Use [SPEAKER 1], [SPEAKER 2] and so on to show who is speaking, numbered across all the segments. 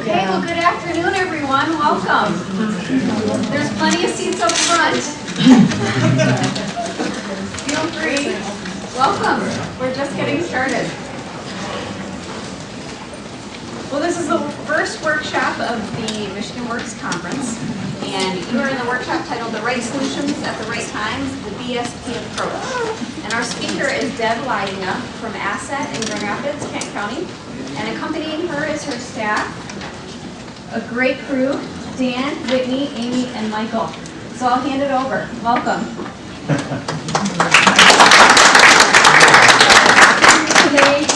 [SPEAKER 1] Okay, well, good afternoon, everyone. Welcome. There's plenty of seats up front. Feel free. Welcome. We're just getting started. Well, this is the first workshop of the Michigan Works Conference, and you are in the workshop titled The Right Solutions at the Right Times, the BSP Approach. And our speaker is Deborah Lyzenga from Asset in Grand Rapids, Kent County. And accompanying her is her staff, a great crew, Dan, Whitney, Amy, and Michael. So I'll hand it over. Welcome.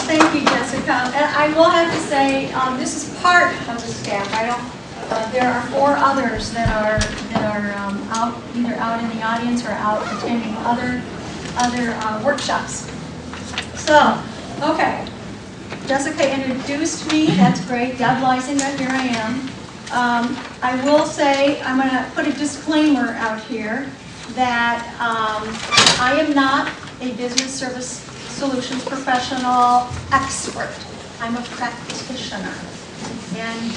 [SPEAKER 2] Thank you, Jessica. And I will have to say, this is part of the staff. I don't. There are 4 others that are out, either out in the audience or out attending other workshops. So, okay. Jessica introduced me. That's great. Deb Lyzenga, here I am. I will say, I'm going to put a disclaimer out here that I am not a business service solutions professional expert. I'm a practitioner, and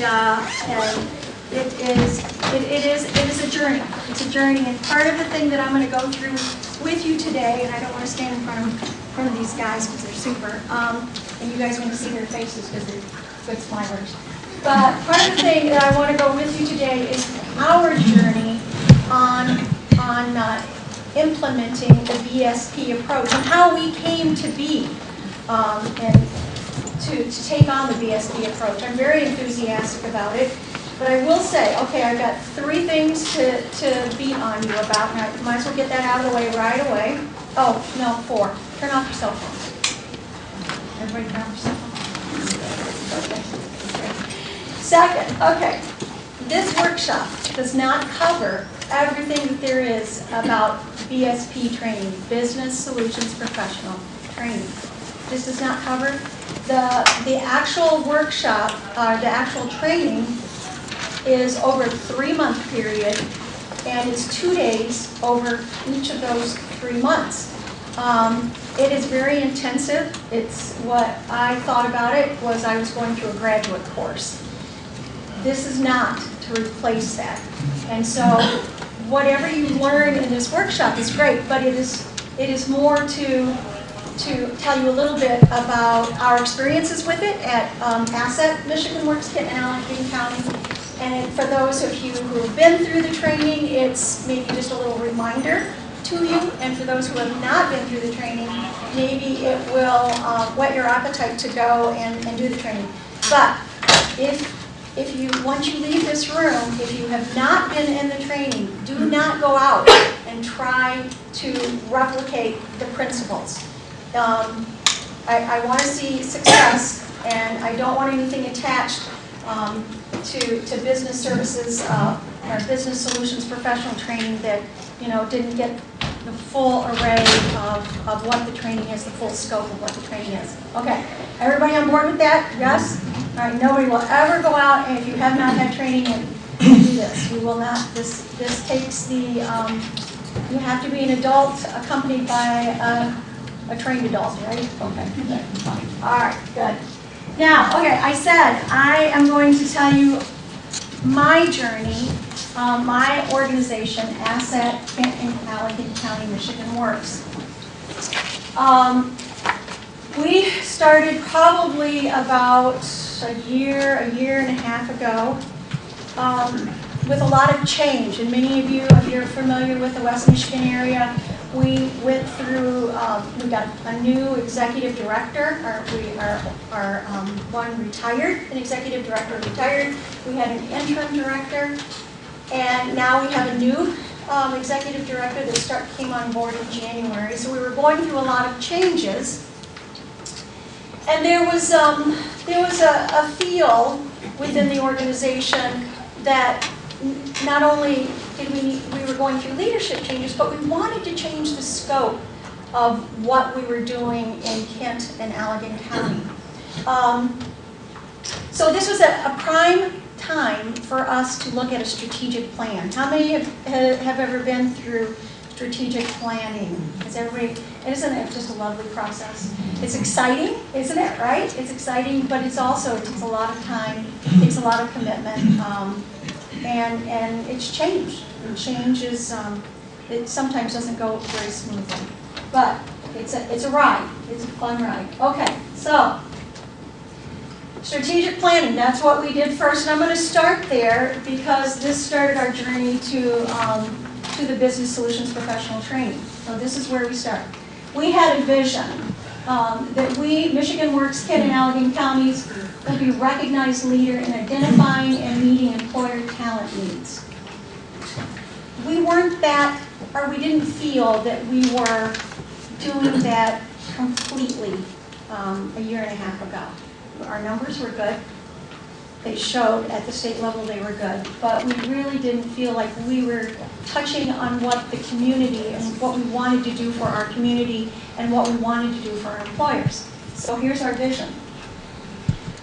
[SPEAKER 2] it is a journey. It's a journey, and part of the thing that I'm going to go through with you today, and I don't want to stand in front of these guys because they're super, and you guys want to see their faces because they're good smilers. But part of the thing that I want to go with you today is our journey on implementing the BSP approach and how we came to be and to take on the BSP approach. I'm very enthusiastic about it, but I will say, okay, I've got 3 things to beat on you about, and I might as well get that out of the way right away. Oh, no, 4. Turn off your cell phones. Everybody turn off your cell phones? Okay. Second, okay, this workshop does not cover everything that there is about BSP training, Business Solutions Professional Training. This does not cover the actual workshop, the actual training is over a 3-month period, and it's 2 days over each of those 3 months. It is very intensive. It's what I thought about it was I was going through a graduate course. This is not to replace that. And so whatever you learn in this workshop is great, but it is more to tell you a little bit about our experiences with it at Asset, Michigan Works, Kent and Allegan County. And for those of you who have been through the training, it's maybe just a little reminder to you. And for those who have not been through the training, maybe it will whet your appetite to go and do the training. But if you, once you leave this room, if you have not been in the training, do not go out and try to replicate the principles. I want to see success, and I don't want anything attached to business services or business solutions professional training that didn't get the full array of what the training is, the full scope of what the training is. Okay, everybody on board with that? Yes? All right, nobody will ever go out, and if you have not had training, and do this. You will not, this takes the, you have to be an adult accompanied by a trained adult, right? Okay, good. All right, good. Now, okay, I said I am going to tell you my journey, my organization, Asset, Kent and Allegan County, Michigan Works. We started probably about a year and a half ago with a lot of change. And many of you, if you're familiar with the West Michigan area, we went through, we got a new executive director, one retired, an executive director retired. We had an interim director, and now we have a new executive director that came on board in January. So we were going through a lot of changes. And there was a feel within the organization that not only did we were going through leadership changes, but we wanted to change the scope of what we were doing in Kent and Allegan County. So this was a prime time for us to look at a strategic plan. How many have ever been through strategic planning. Isn't it just a lovely process? It's exciting, isn't it, right? It's exciting, but it takes a lot of time, takes a lot of commitment, and it's change. And change is, it sometimes doesn't go very smoothly, but it's a ride. It's a fun ride. Okay, so strategic planning, that's what we did first, and I'm going to start there because this started our journey to the Business Solutions Professional Training. So this is where we start. We had a vision that Michigan Works, Kent and Allegan counties will be a recognized leader in identifying and meeting employer talent needs. We weren't that, or we didn't feel that we were doing that completely a year and a half ago. Our numbers were good. They showed at the state level they were good, but we really didn't feel like we were touching on what the community and what we wanted to do for our community and what we wanted to do for our employers. So here's our vision.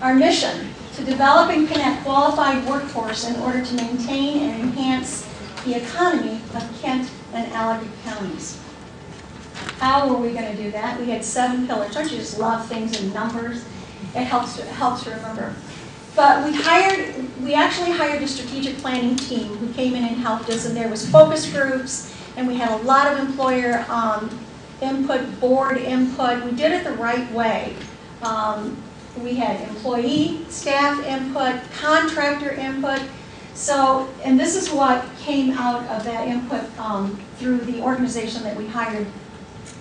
[SPEAKER 2] Our mission, to develop and connect qualified workforce in order to maintain and enhance the economy of Kent and Allegan counties. How were we going to do that? We had 7 pillars. Don't you just love things in numbers? It helps to remember. But we actually hired a strategic planning team who came in and helped us, and there was focus groups, and we had a lot of employer input, board input. We did it the right way. We had employee, staff input, contractor input. So, and this is what came out of that input through the organization that we hired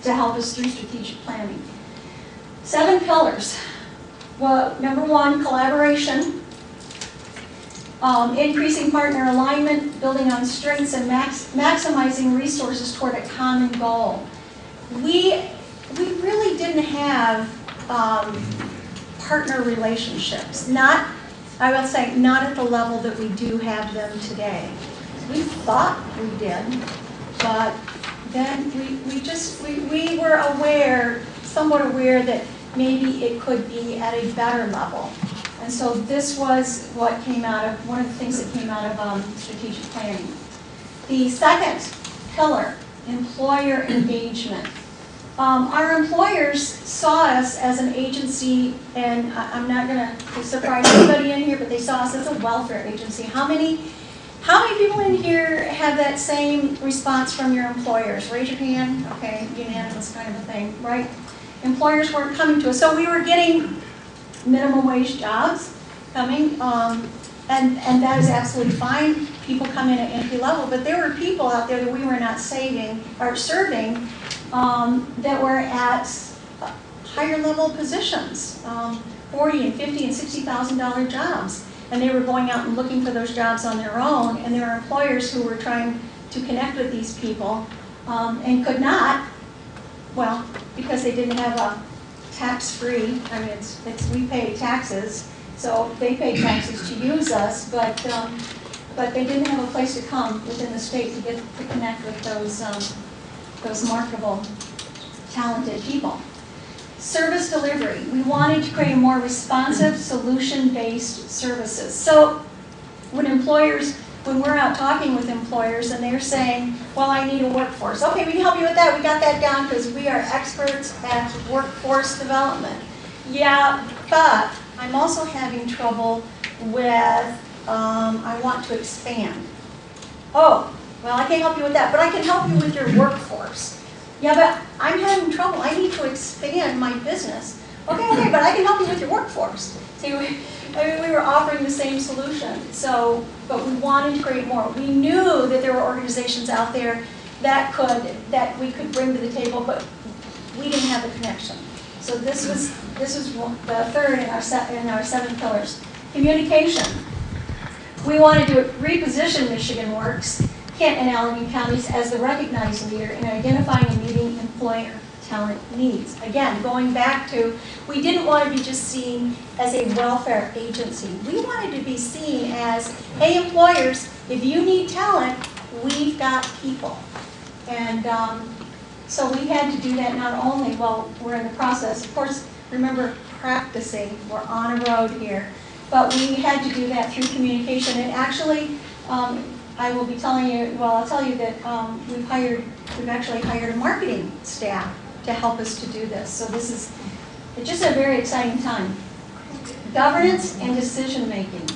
[SPEAKER 2] to help us through strategic planning. 7 pillars. Well, number 1, collaboration, increasing partner alignment, building on strengths, and maximizing resources toward a common goal. We really didn't have partner relationships. I will say, not at the level that we do have them today. We thought we did, but then we were somewhat aware that maybe it could be at a better level. And so this was what came out of, one of the things that came out of strategic planning. The second pillar, employer engagement. Our employers saw us as an agency, and I'm not going to surprise anybody in here, but they saw us as a welfare agency. How many people in here have that same response from your employers? Raise your hand. Okay, unanimous kind of a thing, right? Employers weren't coming to us. So we were getting minimum wage jobs coming, and that is absolutely fine. People come in at entry level, but there were people out there that we were not serving that were at higher level positions, $40,000 and $50,000 and $60,000 jobs. And they were going out and looking for those jobs on their own, and there were employers who were trying to connect with these people and could not. Well, because they didn't have a tax-free, I mean, we pay taxes, so they pay taxes to use us, but they didn't have a place to come within the state to connect with those marketable, talented people. Service delivery. We wanted to create more responsive, solution-based services. So when we're out talking with employers and they're saying, well, I need a workforce. Okay, we can help you with that. We got that down because we are experts at workforce development. Yeah, but I'm also having trouble with, I want to expand. Oh, well, I can't help you with that, but I can help you with your workforce. Yeah, but I'm having trouble. I need to expand my business. Okay, but I can help you with your workforce. See, we were offering the same solution, but we wanted to create more. We knew that there were organizations out there that we could bring to the table, but we didn't have the connection. So this was the third in our 7 pillars. Communication. We wanted to reposition Michigan Works, Kent and Allegan counties as the recognized leader in identifying and meeting employer talent needs. Again, going back to, we didn't want to be just seen as a welfare agency. We wanted to be seen as, hey employers, if you need talent, we've got people. And so we had to do that not only while we're in the process, of course, remember practicing, we're on a road here, but we had to do that through communication. And actually, I will be telling you, well, I'll tell you that we've hired we've actually hired a marketing staff to help us to do this. So it's just a very exciting time. Governance and decision-making.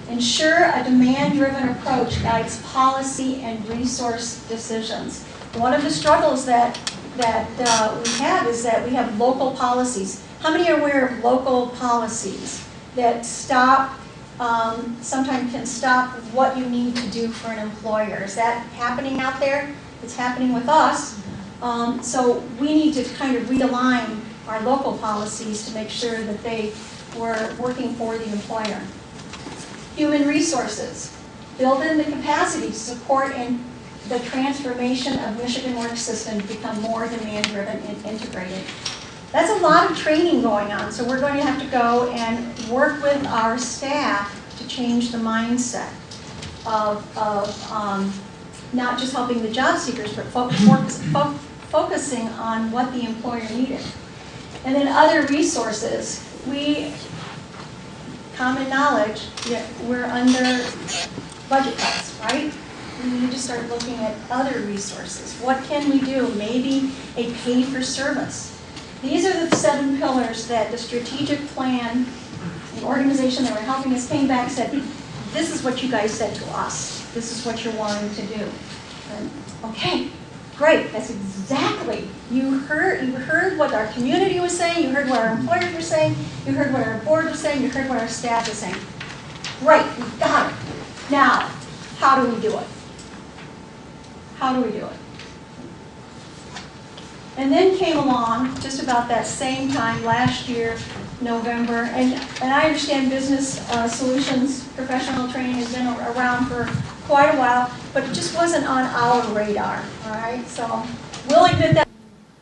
[SPEAKER 2] Ensure a demand-driven approach guides policy and resource decisions. One of the struggles that we have is that we have local policies. How many are aware of local policies that sometimes can stop what you need to do for an employer? Is that happening out there? It's happening with us. So we need to kind of realign our local policies to make sure that they were working for the employer. Human resources. Build in the capacity to support the transformation of Michigan Works system to become more demand-driven and integrated. That's a lot of training going on, so we're going to have to go and work with our staff to change the mindset of not just helping the job seekers, but focusing on what the employer needed. And then other resources. Common knowledge, we're under budget cuts, right? We need to start looking at other resources. What can we do? Maybe a pay for service. These are the 7 pillars that the strategic plan, the organization that were helping us came back and said, this is what you guys said to us. This is what you're wanting to do. And, okay, great. That's exactly. You heard what our community was saying. You heard what our employers were saying. You heard what our board was saying. You heard what our staff was saying. Great, we got it. Now, how do we do it? How do we do it? And then came along just about that same time last year, November, and I understand business solutions, professional training has been around for quite a while, but it just wasn't on our radar, all right? So we'll admit that.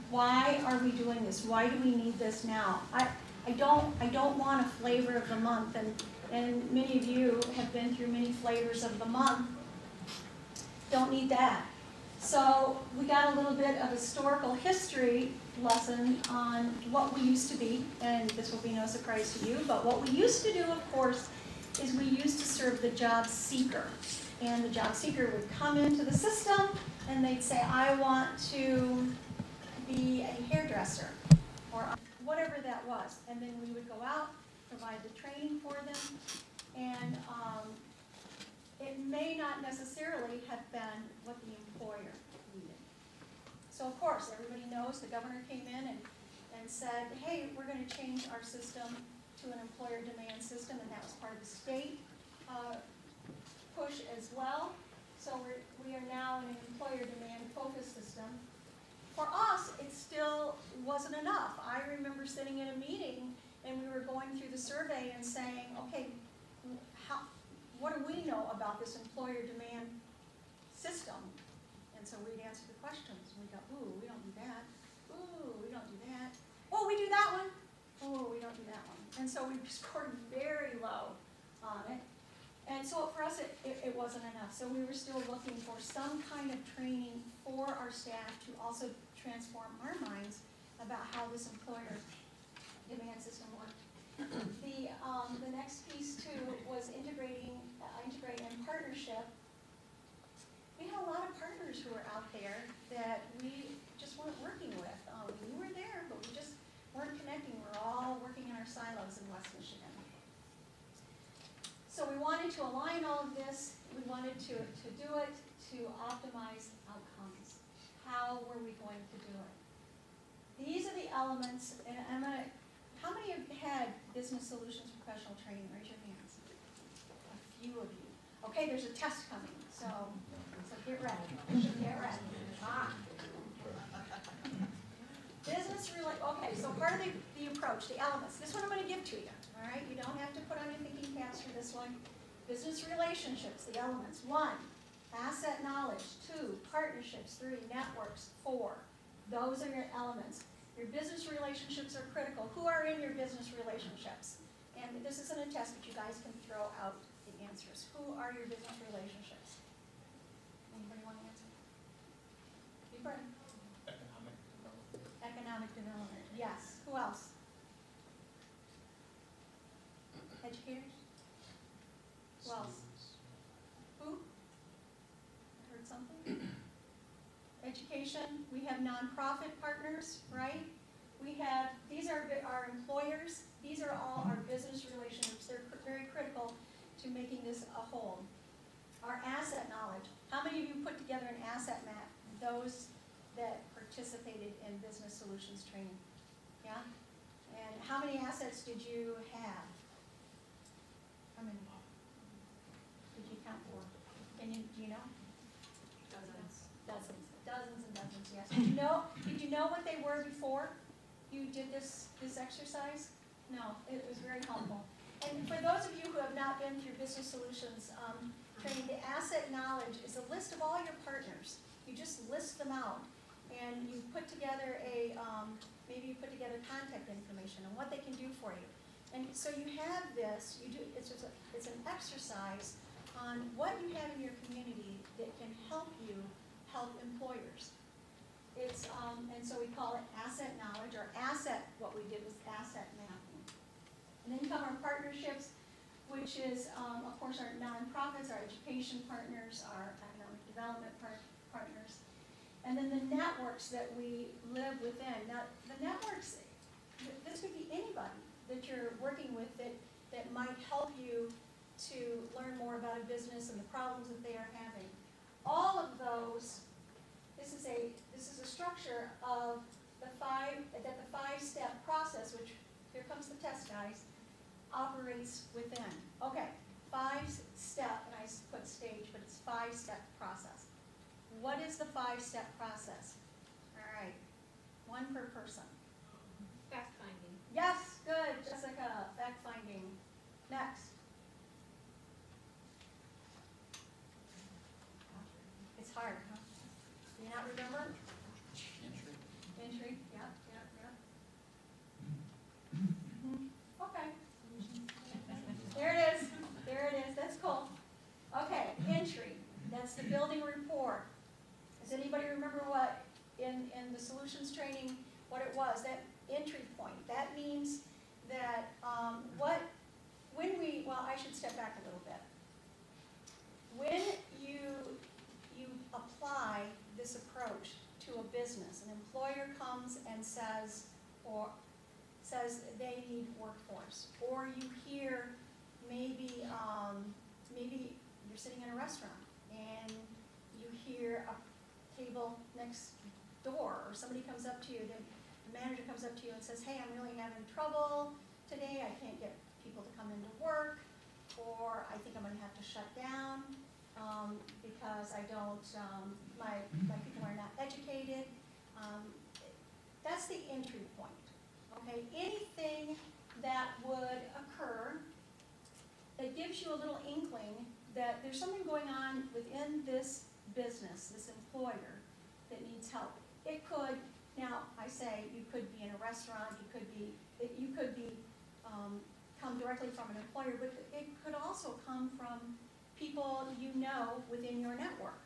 [SPEAKER 2] Why are we doing this? Why do we need this now? I don't want a flavor of the month, and many of you have been through many flavors of the month. Don't need that. So we got a little bit of historical history lesson on what we used to be, and this will be no surprise to you, but what we used to do, of course, is we used to serve the job seeker. And the job seeker would come into the system and they'd say, I want to be a hairdresser, or whatever that was. And then we would go out, provide the training for them, and it may not necessarily have been what the employer needed. So of course, everybody knows the governor came in and said, hey, we're going to change our system to an employer demand system, and that was part of the state push as well. So we are now in an employer demand focused system. For us, it still wasn't enough. I remember sitting in a meeting and we were going through the survey and saying, okay, what do we know about this employer demand system? And so we'd answer the questions and we'd go, ooh, we don't do that. Ooh, we don't do that. Oh, we do that one. Oh, we don't do that one. And so we scored very low on it. And so for us, it wasn't enough. So we were still looking for some kind of training for our staff to also transform our minds about how this employer demand system worked. The next piece too was integrate and partnership. We had a lot of partners who were out there that we just weren't working with. We were there, but we just weren't connecting. We're all working in our silos in West Michigan. So we wanted to align all of this. We wanted to do it to optimize outcomes. How were we going to do it? These are the elements, and how many have had business solutions professional training? Raise your hands. A few of you. Okay, there's a test coming, so get ready. Get ready. Okay, so part of the approach, the elements. This one I'm going to give to you. All right, you don't have to put on your thinking caps for this one. Business relationships, the elements. 1, asset knowledge. 2, partnerships. 3, networks. 4, those are your elements. Your business relationships are critical. Who are in your business relationships? And this isn't a test, but you guys can throw out the answers. Who are your business relationships? Anybody want to answer? Be brave.
[SPEAKER 3] Economic development.
[SPEAKER 2] Economic development, yes. Who else? Educators? Who else? Who? I heard something? Education. education, we have nonprofit partners, right? We have, these are our employers, these are all our business relationships. They're very critical to making this a whole. Our asset knowledge. How many of you put together an asset map? Those that participated in business solutions training. Yeah? And how many assets did you have? How many did you count for? Do you know?
[SPEAKER 1] Dozens.
[SPEAKER 2] Dozens and dozens, yes. Did you know what they were before you did this exercise? No, it was very helpful. And for those of you who have not been through business solutions training, the asset knowledge is a list of all your partners. You just list them out, and you put together maybe you put together contact information and what they can do for you. And so you have this. It's an exercise on what you have in your community that can help you help employers. It's and so we call it asset knowledge, or asset. What we did was asset mapping. And then come our partnerships, which is, of course, our nonprofits, our education partners, our economic development partners, and then the networks that we live within. Now, the networks, this could be anybody that you're working with that might help you to learn more about a business and the problems that they are having. All of those, this is a structure of the five-step process, which, here comes the test, guys, operates within. Okay, 5-step, and I put stage, but it's 5-step process. What is the 5-step process? All right, one per person.
[SPEAKER 1] Fact finding.
[SPEAKER 2] Yes, good, Jessica, fact finding. Next. It's hard, huh? Do you not remember? Entry, yeah. Okay. There it is, that's cool. Okay, entry, that's the building rapport. Does anybody remember what, in the solutions training, what it was, that entry point? That means that I should step back a little bit. When you apply this approach to a business, an employer comes and says they need workforce, or you hear maybe you're sitting in a restaurant and you hear a table next door, or somebody comes up to you, the manager comes up to you and says, hey, I'm really having trouble today, I can't get people to come into work, or I think I'm going to have to shut down because I don't, my people are not educated. That's the entry point. Okay, anything that would occur that gives you a little inkling that there's something going on within this business, this employer, that needs help. It could, now I say, you could be in a restaurant, you could be come directly from an employer, but it could also come from people you know within your network.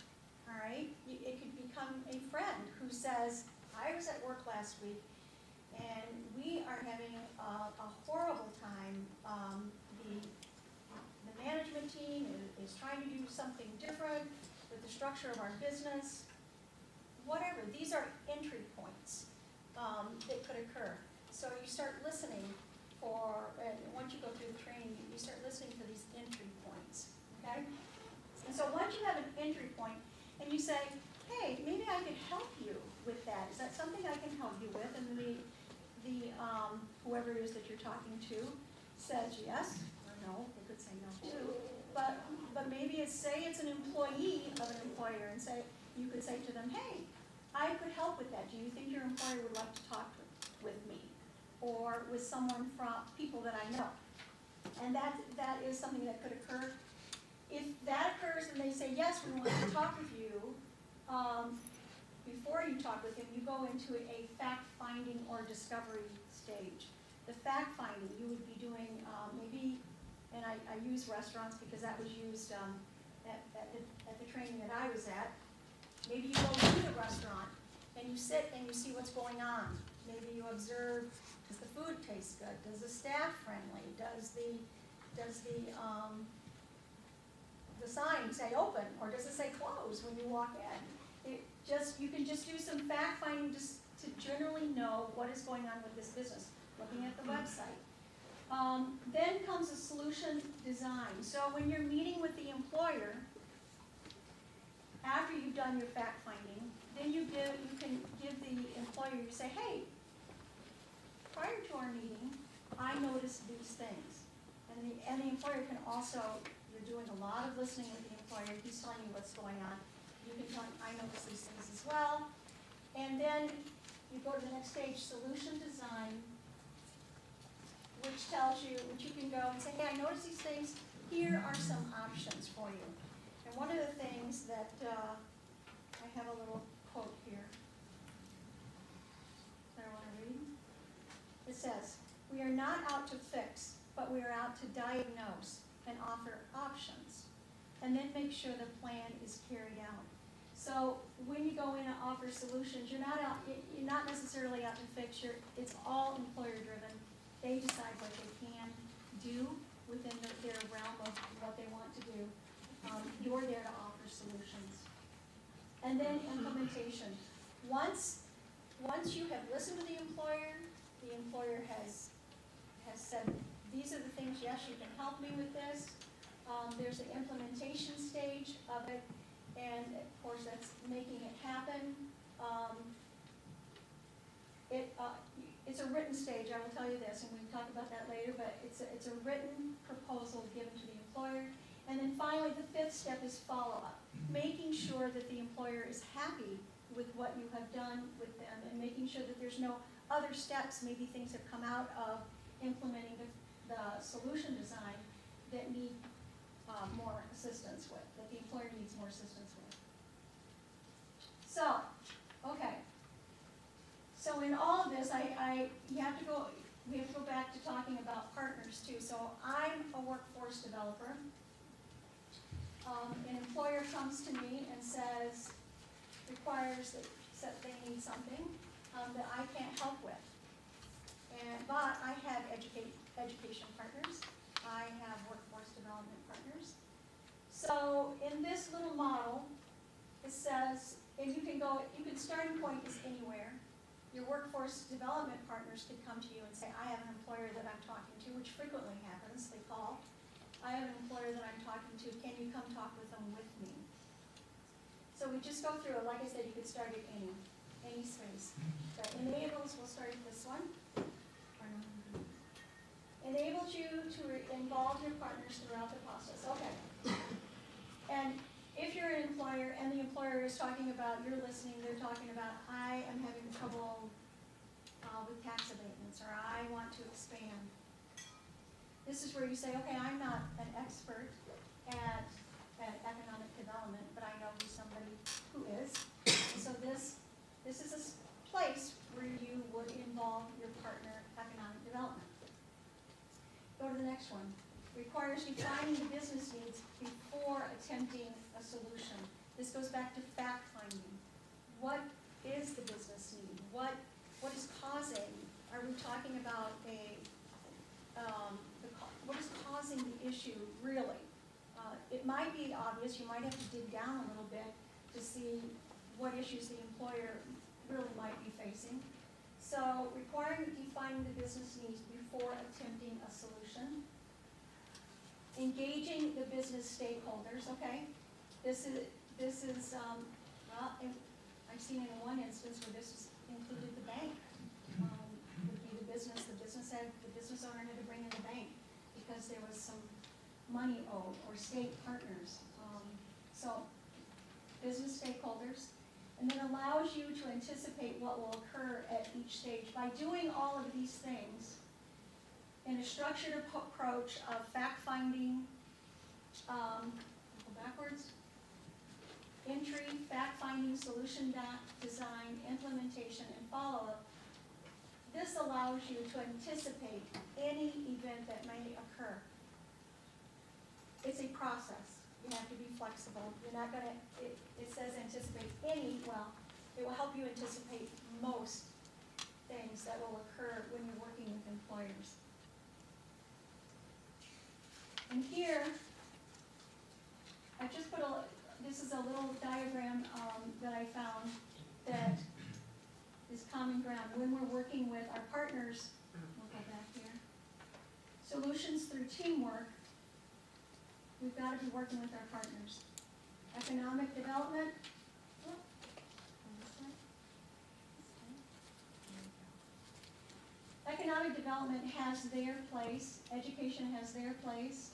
[SPEAKER 2] All right, it could become a friend who says, I was at work last week and we are having a horrible time. The management team is trying to do something different with the structure of our business. Whatever, these are entry points that could occur. So you start listening and once you go through the training, you start listening for these entry points, okay? And so once you have an entry point and you say, hey, maybe I could help you with that. Is that something I can help you with? And the whoever it is that you're talking to says yes or no. They could say no too. But maybe it's an employee of an employer, and you could say to them, hey, I could help with that. Do you think your employer would like to talk with me, or with someone from people that I know? And that is something that could occur. If that occurs and they say yes, we want to talk with you. Before you talk with him, you go into a fact-finding or discovery stage. The fact-finding, you would be doing maybe, and I use restaurants because that was used at the training that I was at. Maybe you go to the restaurant and you sit and you see what's going on. Maybe you observe, does the food taste good? Does the staff friendly? Does the sign say open, or does it say close when you walk in? You can just do some fact finding just to generally know what is going on with this business, looking at the website. Then comes a solution design. So when you're meeting with the employer, after you've done your fact finding, then you can give the employer, you say, hey, prior to our meeting, I noticed these things. And the employer can also, you're doing a lot of listening with the employer, he's telling you what's going on. You can tell him, I noticed these things as well. And then you go to the next stage, solution design, which tells you, which you can go and say, hey, I noticed these things, here are some options for you. And one of the things that, I have a little quote here that I want to read. It says, we are not out to fix, but we are out to diagnose and offer options, and then make sure the plan is carried out. So when you go in and offer solutions, you're not necessarily out to fix. It's all employer driven. They decide what they can do within their realm of what they want to do. You're there to offer solutions. And then implementation. Once you have listened to the employer has said, these are the things, yes, you can help me with this. There's an implementation stage of it, and of course that's making it happen. It's a written stage, I will tell you this, and we can talk about that later, but it's a written proposal given to the employer. And then finally, the fifth step is follow-up, making sure that the employer is happy with what you have done with them, and making sure that there's no other steps, maybe things have come out of implementing the solution design that need more assistance with, that the employer needs more assistance with. So, okay. So in all of this, we have to go back to talking about partners too. So I'm a workforce developer. An employer comes to me and says, requires that they need something that I can't help with. But I have education partners. I have workforce development partners. So in this little model, it says, and starting point is anywhere. Your workforce development partners could come to you and say, I have an employer that I'm talking to, which frequently happens, they call. I have an employer that I'm talking to, can you come talk with them with me? So we just go through it. Like I said, you could start at any space. But enables, we'll start at this one. Enables you to involve your partners throughout the process. Okay. And if you're an employer and the employer is talking about, you're listening, they're talking about, I am having trouble with tax abatements, or I want to expand. This is where you say, okay, I'm not an expert at economic development, but I know who's somebody who is. And so this is a place where you would involve your partner economic development. Go to the next one. Requires defining the business needs before attempting a solution. This goes back to fact finding. What is the business need? What is causing? Are we talking about what is causing the issue really? It might be obvious. You might have to dig down a little bit to see what issues the employer really might be facing. So requiring defining the business needs before attempting a solution. Engaging the business stakeholders, okay? This is well, I've seen in one instance where this included the bank. Would be the business owner had to bring in the bank because there was some money owed, or state partners. So business stakeholders, and then allows you to anticipate what will occur at each stage. By doing all of these things in a structured approach of fact-finding, go backwards, entry, fact-finding, solution design, implementation, and follow-up, this allows you to anticipate any event that may occur. It's a process. You have to be flexible. You're not going to, it says anticipate any, well, it will help you anticipate most things that will occur when you're working with employers. And here, I just put this is a little diagram that I found common ground. When we're working with our partners, we'll go back here. Solutions through teamwork, we've got to be working with our partners. Economic development. Economic development has their place, education has their place,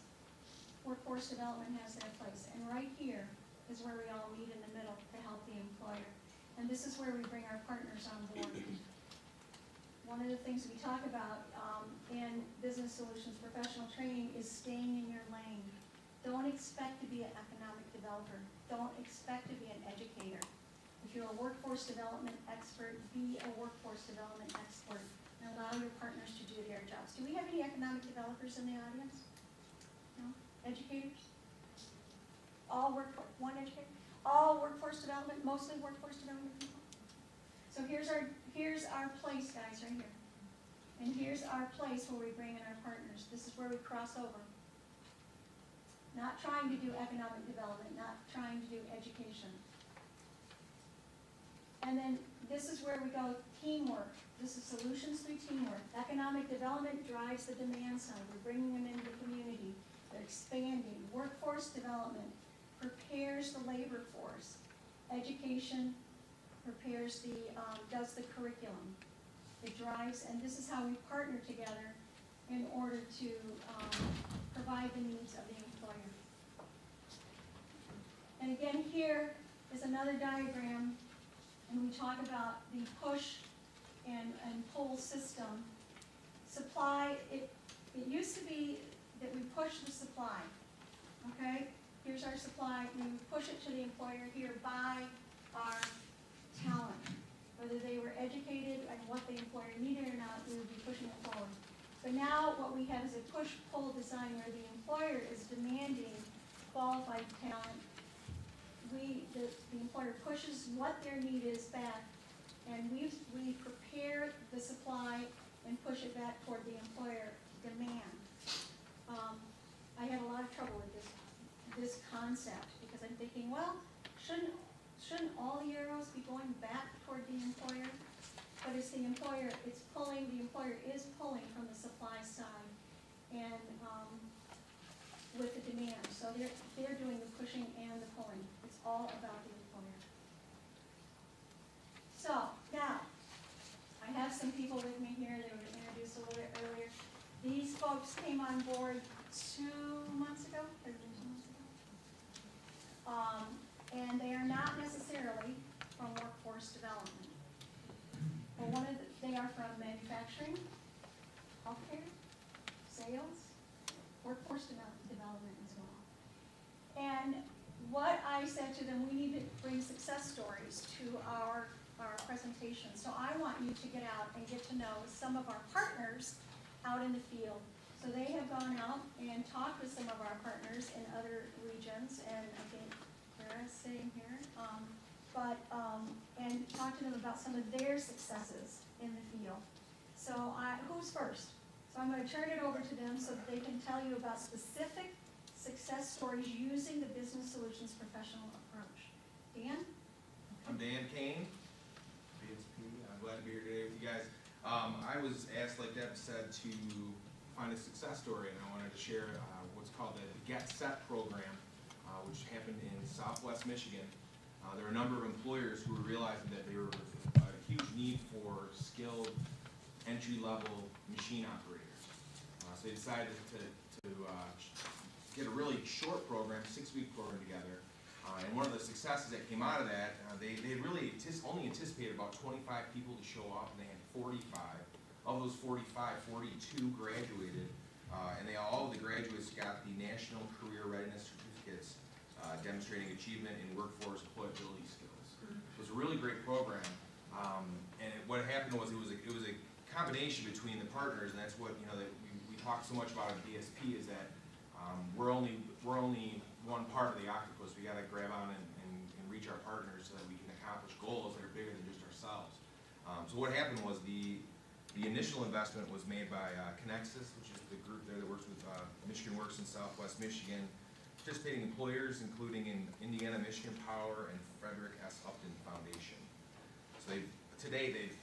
[SPEAKER 2] workforce development has their place. And right here is where we all meet in the middle to help the employer. And this is where we bring our partners on board. One of the things we talk about in business solutions professional training is staying in your lane. Don't expect to be an economic developer. Don't expect to be an educator. If you're a workforce development expert, be a workforce development expert and allow your partners to do their jobs. Do we have any economic developers in the audience? No? Educators? All one educator? All workforce development, mostly workforce development people? So here's our place, guys, right here. And here's our place where we bring in our partners. This is where we cross over. Not trying to do economic development, not trying to do education. And then this is where we go, teamwork. This is solutions through teamwork. Economic development drives the demand side. We're bringing them into the community. They're expanding. Workforce development prepares the labor force. Education prepares does the curriculum. It drives, and this is how we partner together in order to provide the needs of the employer. And again, here is another diagram, and we talk about the push and pull system. Supply, it used to be that we push the supply, okay? Here's our supply, we push it to the employer here by our talent. Whether they were educated and what the employer needed or not, we would be pushing it forward. But now what we have is a push-pull design where the employer is demanding qualified talent. The employer pushes what their need is back, and we prepare the supply and push it back toward the employer demand. I have a lot of trouble with this concept because I'm thinking, well, shouldn't all the arrows be going back toward the employer? But it's the employer, the employer is pulling from the supply side and with the demand. So they're doing the pushing and the pulling. It's all about the employer. So now, I have some people with me here. They were introduced a little bit earlier. These folks came on board 2 months ago, 2 months ago. And they are not necessarily from workforce development. Well, they are from manufacturing, healthcare, sales, workforce development as well. And what I said to them, we need to bring success stories to our presentation. So I want you to get out and get to know some of our partners out in the field. So they have gone out and talked with some of our partners in other regions, and I think Clara's sitting here, and talk to them about some of their successes in the field. So who's first? So I'm going to turn it over to them so that they can tell you about specific success stories using the business solutions professional approach. Dan?
[SPEAKER 4] I'm Dan Kane, BSP. I'm glad to be here today with you guys. I was asked, like Deb said, to find a success story, and I wanted to share what's called the Get Set program, which happened in Southwest Michigan. There were a number of employers who were realizing that there was a huge need for skilled entry-level machine operators. So they decided to get a really short program, 6-week program together. And one of the successes that came out of that, they really only anticipated about 25 people to show up, and they had 45. Of those 45, 42 graduated, and all of the graduates got the National Career Readiness Certificates demonstrating achievement in workforce employability skills. It was a really great program, and what happened was it was a combination between the partners, and that's what that we talk so much about at BSP is that we're only one part of the octopus. We got to grab on and reach our partners so that we can accomplish goals that are bigger than just ourselves. So what happened was the initial investment was made by Connexus, which is the group there that works with Michigan Works in Southwest Michigan, participating employers including in Indiana Michigan Power and Frederick S. Upton Foundation. So they've today they've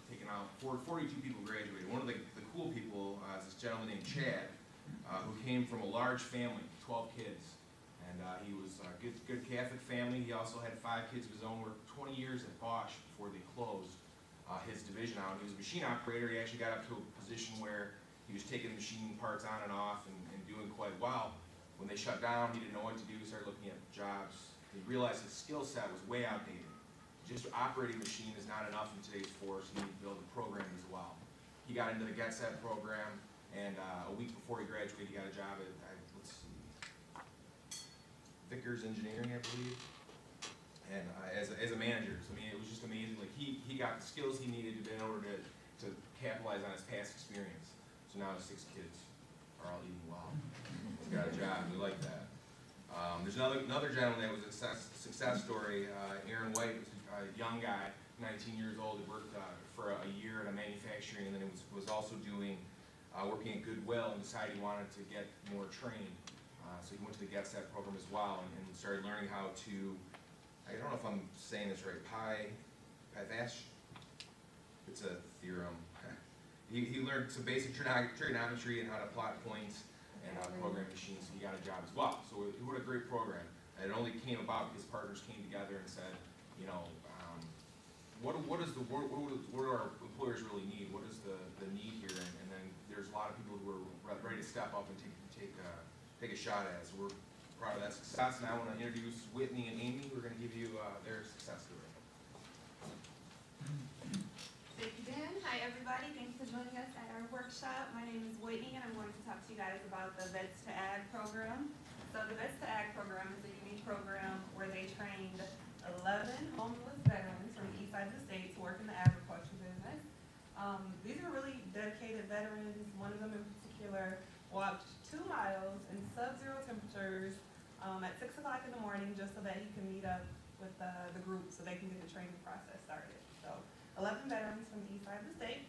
[SPEAKER 4] taken out 42 people graduated. One of the cool people is this gentleman named Chad, who came from a large family, 12 kids. And he was a good Catholic family. He also had 5 kids of his own. Worked 20 years at Bosch before they closed his division out. He was a machine operator. He actually got up to a position where he was taking machine parts on and off and doing quite well. When they shut down, he didn't know what to do. He started looking at jobs. He realized his skill set was way outdated. Just operating a machine is not enough in today's force. You need to build a program as well. He got into the Get Set program, and a week before he graduated, he got a job at, let's see, Vickers Engineering, I believe, and as a manager. So I mean, it was just amazing. Like he got the skills he needed in order to capitalize on his past experience. So now his 6 kids are all eating well. He's got a job. We like that. There's another gentleman that was a success story. Aaron White was a young guy, 19 years old. He worked for a year at a manufacturing, and then he was also doing working at Goodwill, and decided he wanted to get more trained. So he went to the Get Set program as well, and started learning how to, I don't know if I'm saying this right, Pythagoras? It's a theorem. He learned some basic trigonometry and how to plot points and program machines. He got a job as well. So what a great program. And it only came about because partners came together and said, you know, what do our employers really need? What is the need here? And then there's a lot of people who are ready to step up and take a shot at it. So we're proud of that success. And I want to introduce Whitney and Amy, who are going to give you their success story.
[SPEAKER 5] Thank you, Dan. Hi, everybody. Thanks for joining us at our workshop. My name is Whitney, and I'm going to talk to you guys about the Vets to Ag program. So the Vets to Ag program is a unique program where they trained 11 homeless veterans from the east side of the state to work in the agriculture business. These are really dedicated veterans. One of them in particular walked 2 miles in sub-zero temperatures at 6 o'clock in the morning just so that he can meet up with the group so they can get the training process started. So 11 veterans from the east side of the state.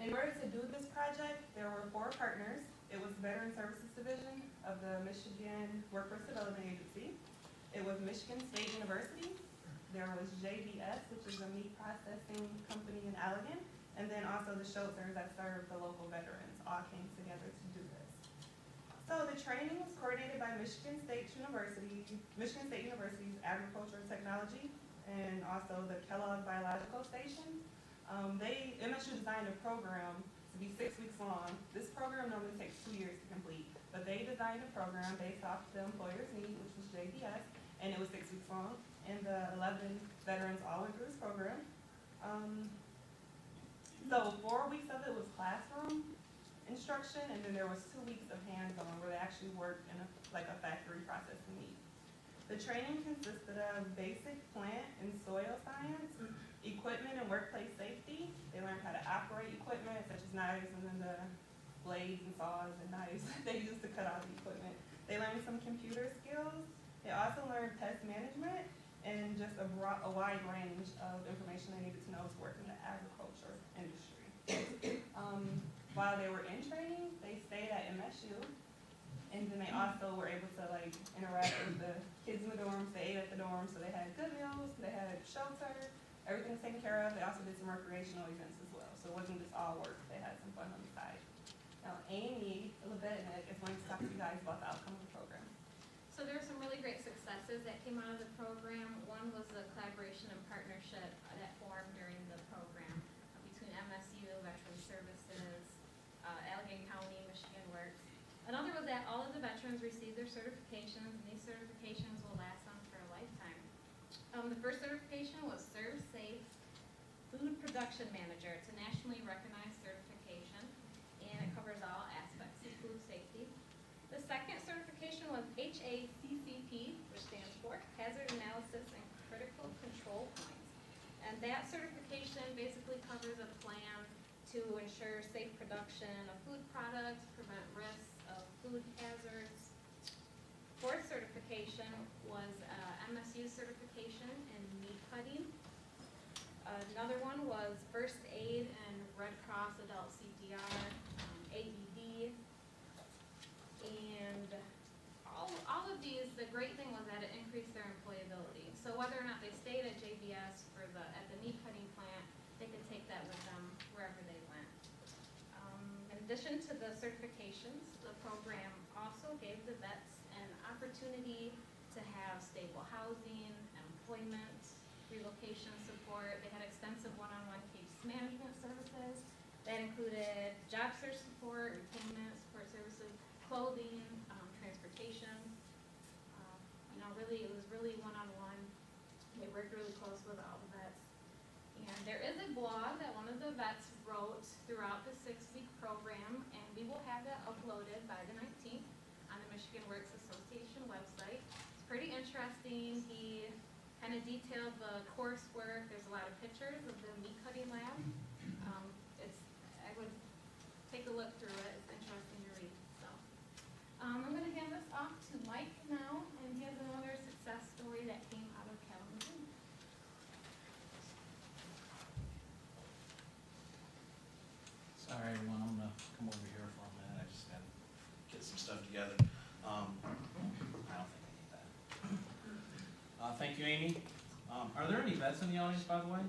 [SPEAKER 5] In order to do this project, there were 4 partners. It was the Veteran Services Division of the Michigan Workforce Development Agency. It was Michigan State University. There was JBS, which is a meat processing company in Allegan, and then also the shelters that serve the local veterans all came together to do this. So the training was coordinated by Michigan State University's Agriculture and Technology, and also the Kellogg Biological Station. MSU designed a program to be 6 weeks long. This program normally takes 2 years to complete, but they designed a program based off the employer's need, which was JBS, and it was 6 weeks long. And the 11 veterans all went through this program. So 4 weeks of it was classroom instruction, and then there was 2 weeks of hands-on where they actually worked in a factory processing meat. The training consisted of basic plant and soil science, equipment and workplace safety. They learned how to operate equipment such as knives and then the blades and saws and knives they used to cut out the equipment. They learned some computer skills. They also learned pest management and just a wide range of information they needed to know to work in the agriculture industry. While they were in training, they stayed at MSU, and then they also were able to interact with the kids in the dorms. They ate at the dorms, so they had good meals, they had shelter, everything was taken care of. They also did some recreational events as well, so it wasn't just all work. They had some fun on the side. Now, Amy Lebetnik is going to talk to you guys about the outcome of the program.
[SPEAKER 6] So there were some really great successes that came out of the program. One was the collaboration and partnership that formed during the program between MSU, Veteran Services, Allegan County, Michigan Works. Another was that all of the veterans received their certifications, and these certifications will last them for a lifetime. The first certification was Serve Safe Food Production Manager. It's a nationally recognized certification, and it covers all aspects of food safety. The second certification was HACCP, which stands for Hazard Analysis and Critical Control Points. And that certification basically covers a plan to ensure safe production of food products, prevent risks of food hazards. Fourth certification was MSU certification in meat cutting. Another one was First Aid and Red Cross Adult CPR, AED. And all of these, the great thing was that it increased their employability. So whether or not they stayed at JBS at the meat cutting addition to the certifications, the program also gave the vets an opportunity to have stable housing, employment, relocation support. They had extensive one-on-one case management services. That included job search support, repayment support services, clothing, transportation. Really, it was really one-on-one. They worked really close with all the vets. And there is a blog that one of the vets wrote throughout the 6-week program, and we will have that uploaded by the 19th on the Michigan Works Association website. It's pretty interesting. He kind of detailed the coursework. There's a lot of pictures of the meat cutting lab. I would take a look through it. It's interesting to read. So I'm going to hand this off to Mike now, and he has another success story that came out of Kalamazoo.
[SPEAKER 7] Sorry, everyone, I'm gonna come over here for a minute. I just gotta get some stuff together. I don't think I need that. Thank you, Amy. Are there any vets in the audience, by the way?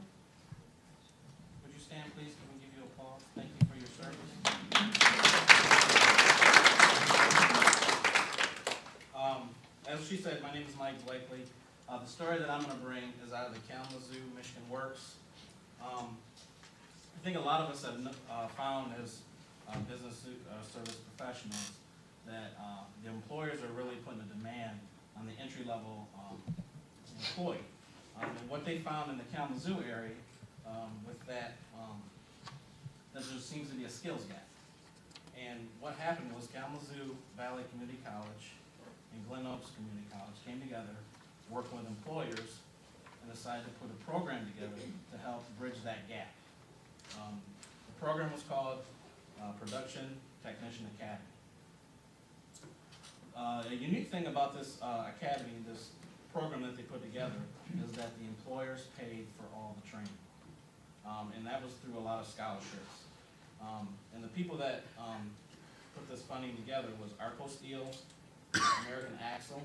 [SPEAKER 7] Would you stand, please? Can we give you applause? Thank you for your service. As she said, my name is Mike Blakely. The story that I'm gonna bring is out of the Kalamazoo, Michigan Works. I think a lot of us have found as business service professionals that the employers are really putting a demand on the entry-level employee. And what they found in the Kalamazoo area with that, that there seems to be a skills gap. And what happened was Kalamazoo Valley Community College and Glen Oaks Community College came together, worked with employers, and decided to put a program together to help bridge that gap. The program was called Production Technician Academy. A unique thing about this academy, this program that they put together, is that the employers paid for all the training. And that was through a lot of scholarships. And the people that put this funding together was Arco Steel, American Axle,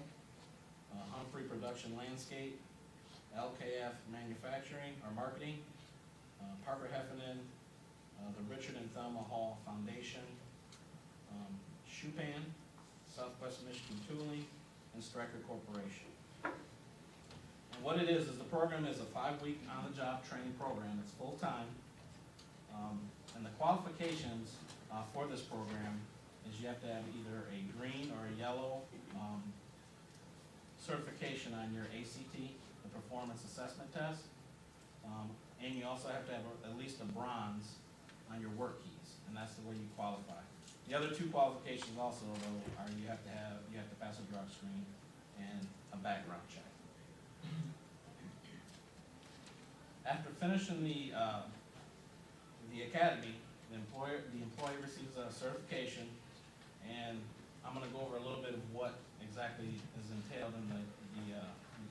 [SPEAKER 7] Humphrey Production Landscape, LKF Manufacturing or Marketing, Parker Heffernan, the Richard and Thelma Hall Foundation, Schupan, Southwest Michigan Tooling, and Stryker Corporation. And what it is the program is a 5-week on-the-job training program. It's full-time. And the qualifications for this program is you have to have either a green or a yellow certification on your ACT, the Performance Assessment Test. And you also have to have at least a bronze on your work keys, and that's the way you qualify. The other 2 qualifications also, though, are you have to pass a drug screen and a background check. After finishing the academy, the employee receives a certification, and I'm going to go over a little bit of what exactly is entailed in the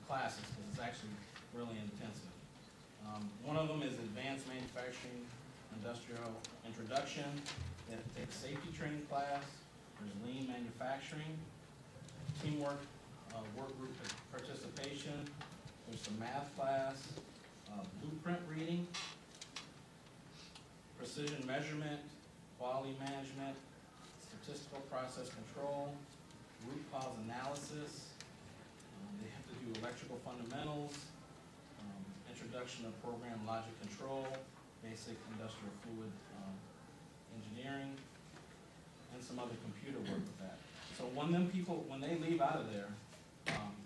[SPEAKER 7] classes, because it's actually really intensive. One of them is Advanced Manufacturing Industrial Introduction. They have to take a safety training class. There's lean manufacturing, teamwork, work group participation. There's some math class, blueprint reading, precision measurement, quality management, statistical process control, root cause analysis. They have to do electrical fundamentals, introduction of program logic control, basic industrial fluid engineering, and some other computer work with that. So when they leave out of there,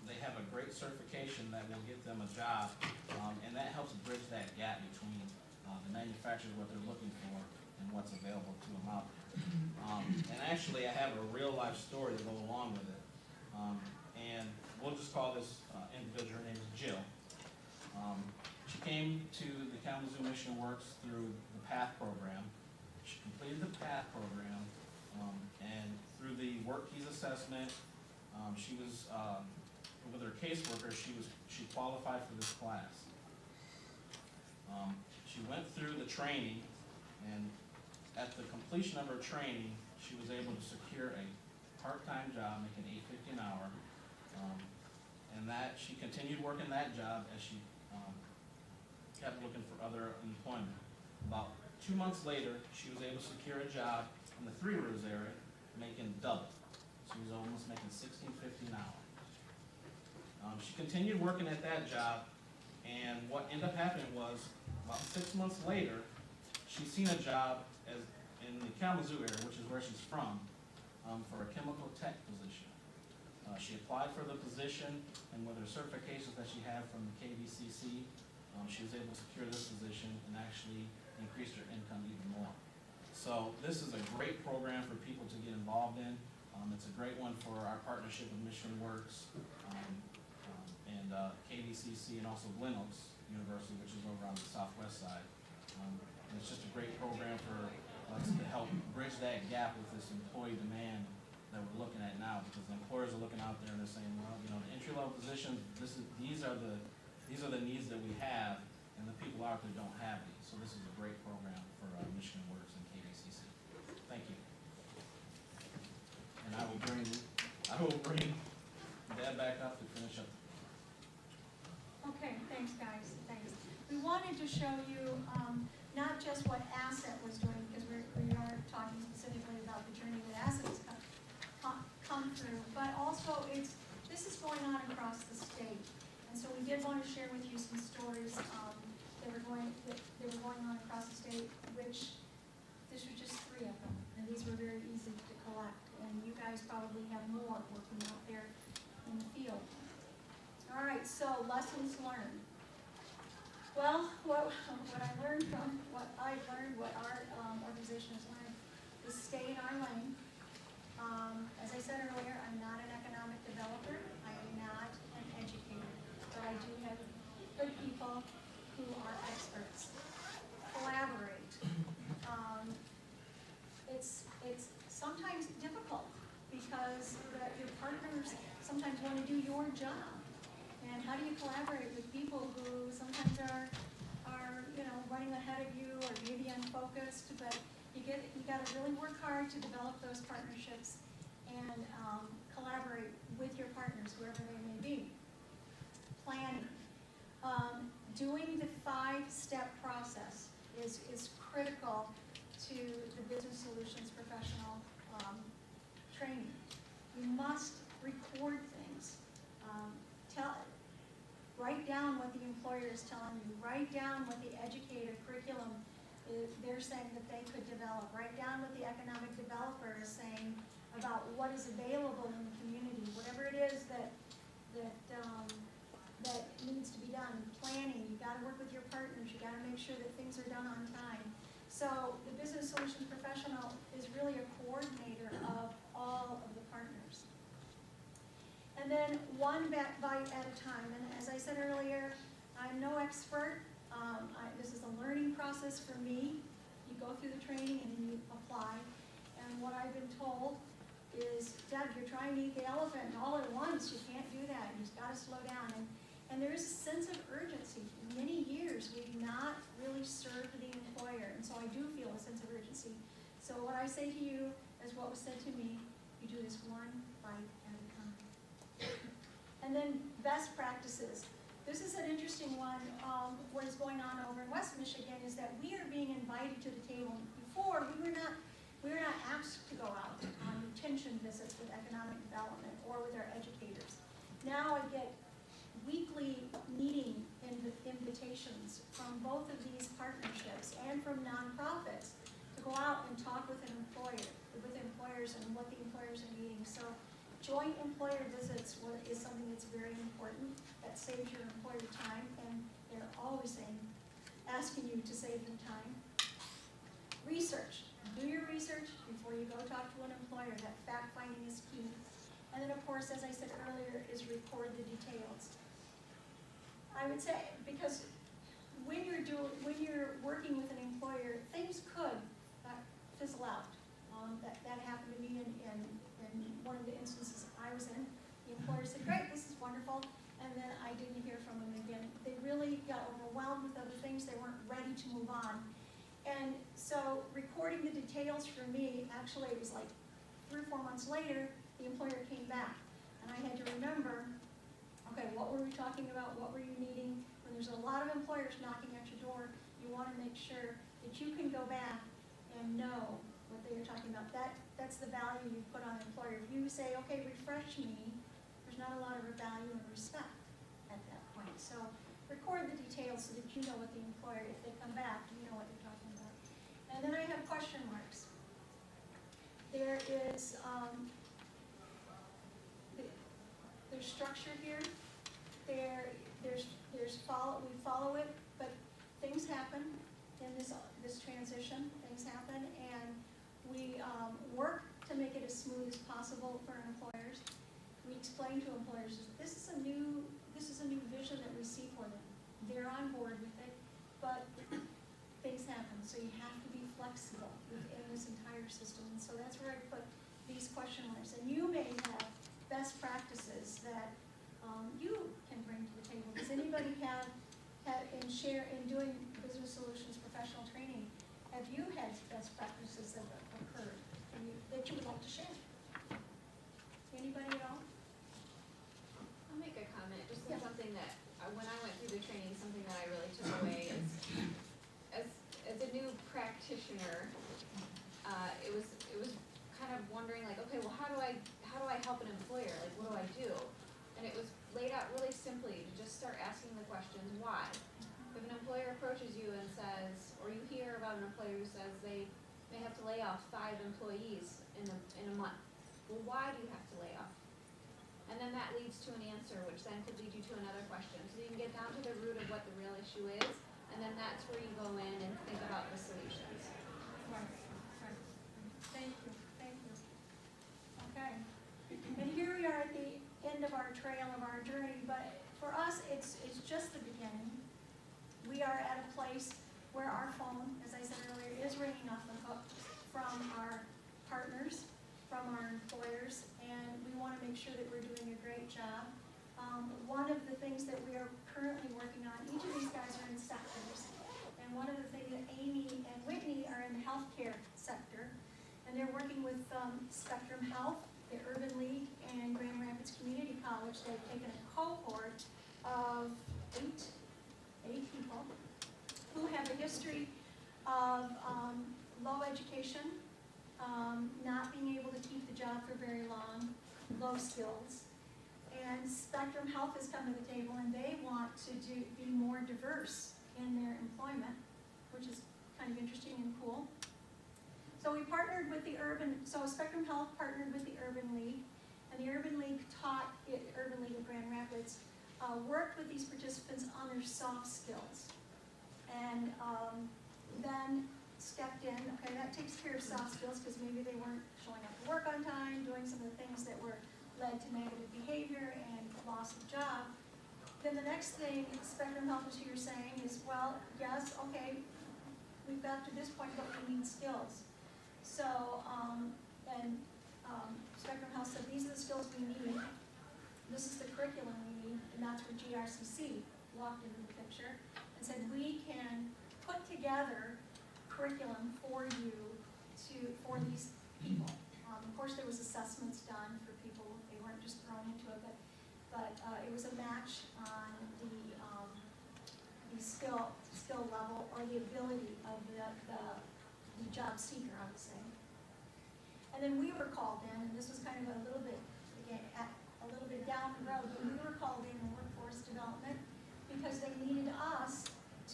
[SPEAKER 7] they have a great certification that will get them a job, and that helps bridge that gap between the manufacturers, what they're looking for, and what's available to them out there. And actually, I have a real life story to go along with it. And we'll just call this individual, her name is Jill. She came to the Kalamazoo Michigan Works through the PATH program. She completed the PATH program, and through the work keys assessment, she was, with her caseworker, she qualified for this class. She went through the training, and at the completion of her training, she was able to secure a part-time job making $8.50 an hour, and that she continued working that job as she kept looking for other employment. About 2 months later, she was able to secure a job in the Three Rivers area, making double. She was almost making $16.50 an hour. She continued working at that job, and what ended up happening was, about 6 months later, she seen a job in the Kalamazoo area, which is where she's from, for a chemical tech position. She applied for the position, and with her certifications that she had from the KVCC, she was able to secure this position and actually increase her income even more. So this is a great program for people to get involved in. It's a great one for our partnership with Michigan Works and KVCC, and also Glen Oaks University, which is over on the southwest side. It's just a great program for us to help bridge that gap with this employee demand that we're looking at now, because the employers are looking out there and they're saying, well, you know, the entry-level positions, these are the needs that we have, and the people out there don't have these. So this is a great program for Michigan Works and KVCC. Thank you. And I will bring Deb back up to finish up.
[SPEAKER 2] Okay, thanks guys, thanks. We wanted to show you not just what Asset was doing, because we are talking specifically about the journey that Asset has come through, but also this is going on across the state. And so we did want to share with you some stories that were going on across the state, which this was just 3 of them, and these were very easy to collect. And you guys probably have more working out there in the field. All right, so lessons learned. Well, what I've learned, what our organization has learned, is stay in our lane. As I said earlier, I'm not an economic developer. I am not an educator, but I do have good people who are experts. Collaborate. It's sometimes difficult because your partners sometimes want to do your job. And how do you collaborate with people who sometimes are running ahead of you or maybe unfocused? But you got to really work hard to develop those partnerships and collaborate with your partners, whoever they may be. Planning. Doing the 5-step process is critical to the business solutions professional training. You must record things. Write down what the employer is telling you. Write down what the educator curriculum they're saying that they could develop. Write down what the economic developer is saying about what is available in the community. Whatever it is that needs to be done. Planning. You got to work with your partners. You got to make sure that things are done on time. So the business solutions professional is really a coordinator of all of the partners. And then one bite at a time. And as I said earlier, I'm no expert. This is a learning process for me. You go through the training and then you apply. And what I've been told is, Deb, you're trying to eat the elephant all at once. You can't do that. You've got to slow down. And there is a sense of urgency. For many years, we've not really served the employer. And so I do feel a sense of urgency. So what I say to you is what was said to me, you do this one bite at a time. And then best practices. This is an interesting one. What is going on over in West Michigan is that we are being invited to the table. Before, we were not asked to go out on retention visits with economic development or with our educators. Now I get weekly meeting invitations from both of these partnerships and from nonprofits to go out and talk with employers and what the employers are needing. So joint employer visits is something that's very important. That saves your employer time, and they're always asking you to save them time. Research. Do your research before you go talk to an employer. That fact finding is key. And then, of course, as I said earlier, is record the details. I would say, because when you're working with an employer, things could fizzle out. That happened to me in one of the instances I was in. The employer said, great, this is wonderful, and then I didn't hear from them again. They really got overwhelmed with other things. They weren't ready to move on. And so recording the details for me, actually it was like 3 or 4 months later, the employer came back. And I had to remember, okay, what were we talking about? What were you needing? When there's a lot of employers knocking at your door, you want to make sure that you can go back and know what that you're talking about, that's the value you put on an employer. If you say, okay, refresh me, there's not a lot of value and respect at that point. So record the details so that you know what the employer, if they come back, you know what they're talking about. And then I have question marks. There is, there's structure here. We follow it, but things happen in this transition. Things happen, and we work to make it as smooth as possible for employers. We explain to employers this is a new vision that we see for them. They're on board with it, but things happen, so you have to be flexible within this entire system. And so that's where I put these question marks. And you may have best practices that you can bring to the table. Does anybody have in doing business solutions professional training, have you had best practices that have occurred that you would like to share? Anybody at all?
[SPEAKER 1] I'll make a comment, just
[SPEAKER 2] Yeah.
[SPEAKER 1] something that, when I went through the training, something that I really took away is, as a new practitioner, it was kind of wondering like, okay, well, how do I help an employer? Like, what do I do? And it was laid out really simply to just start asking the questions, why? If an employer approaches you and says, or you hear about an employer who says they may have to lay off 5 employees in a month, well, why do you have to lay off? And then that leads to an answer, which then could lead you to another question. So you can get down to the root of what the real issue is, and then that's where you go in and think about the solutions.
[SPEAKER 2] Right. Thank you. Okay. And here we are at the end of our trail of our journey, but for us, it's just the beginning. We are at a place where our phone, as I said earlier, is ringing off the hook from our partners, from our employers, and we want to make sure that we're doing a great job. One of the things that we are currently working on, each of these guys are in sectors, and one of the things that Amy and Whitney are in the healthcare sector, and they're working with Spectrum Health, the Urban League, and Grand Rapids Community College. They've taken a cohort of eight people who have a history of low education, not being able to keep the job for very long, low skills. And Spectrum Health has come to the table, and they want to be more diverse in their employment, which is kind of interesting and cool. So we partnered with so Spectrum Health partnered with the Urban League, and the Urban League Urban League of Grand Rapids worked with these participants on their soft skills, and then stepped in. Okay, that takes care of soft skills because maybe they weren't showing up to work on time, doing some of the things that were led to negative behavior and loss of job. Then the next thing Spectrum Health is here saying is, well, yes, okay, we've got to this point, but we need skills. So, Spectrum Health said, these are the skills we need. This is the curriculum we need, and that's where GRCC walked into the picture and said, we can put together curriculum for you for these people. Of course, there was assessments done for people. They weren't just thrown into it, but it was a match on the skill level or the ability of the job seeker, I would say. And then we were called in, and this was kind of a little bit down the road, but we were called in workforce development because they needed us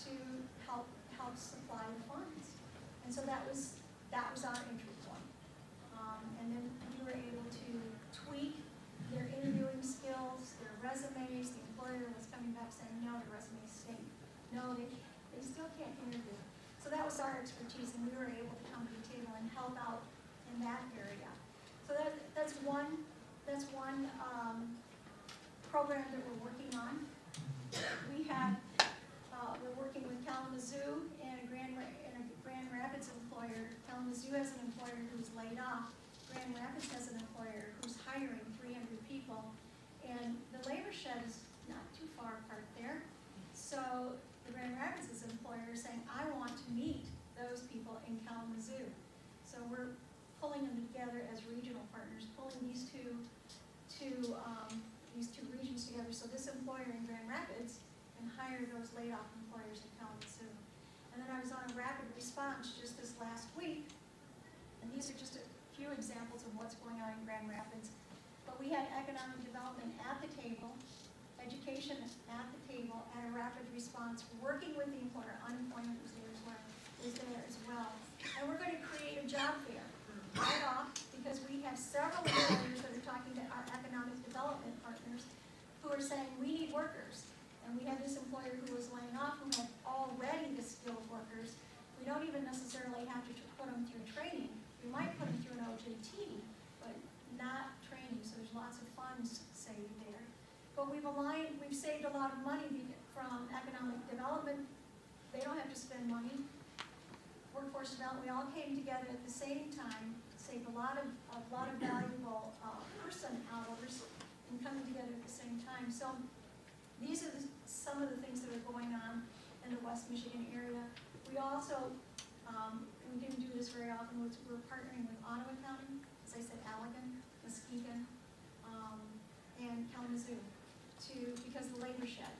[SPEAKER 2] to help supply the funds. And so that was our entry point. And then we were able to tweak their interviewing skills, their resumes. The employer was coming back saying, no, the resumes stink. No, they still can't interview. So that was our expertise, and we were able to come to the table and help out in that area. So that's one program that we're working on. We're working with Kalamazoo and a Grand Rapids employer. Kalamazoo has an employer who's laid off. Grand Rapids has an employer who's hiring 300 people, and the labor shed is not too far apart there. So the Grand Rapids' employer is saying, I want to meet those people in Kalamazoo. So we're pulling them together as regional partners, pulling these two regions together. So this employer in Grand Rapids can hire those laid off employers in Kalamazoo. And then I was on a rapid response just this last week, and these these are just a few examples of what's going on in Grand Rapids. But we had economic development at the table, education at the table, and a rapid response, working with the employer. Unemployment was there as well. And we're going to create a job fair right off, because we have several employers that are talking to our economic development partners who are saying, we need workers. And we had this employer who was laying off, who had already the skilled workers. We don't even necessarily have to put them through training. We might put them through an OJT, but not training, so there's lots of funds saved there. But we've saved a lot of money from economic development. They don't have to spend money. Workforce development, we all came together at the same time, saved a lot of valuable person hours, and coming together at the same time. So these are some of the things that are going on in the West Michigan area. We also, we didn't do this very often, we're partnering with Ottawa County, as I said, Allegan, Muskegon, and Kalamazoo, because of the labor shed.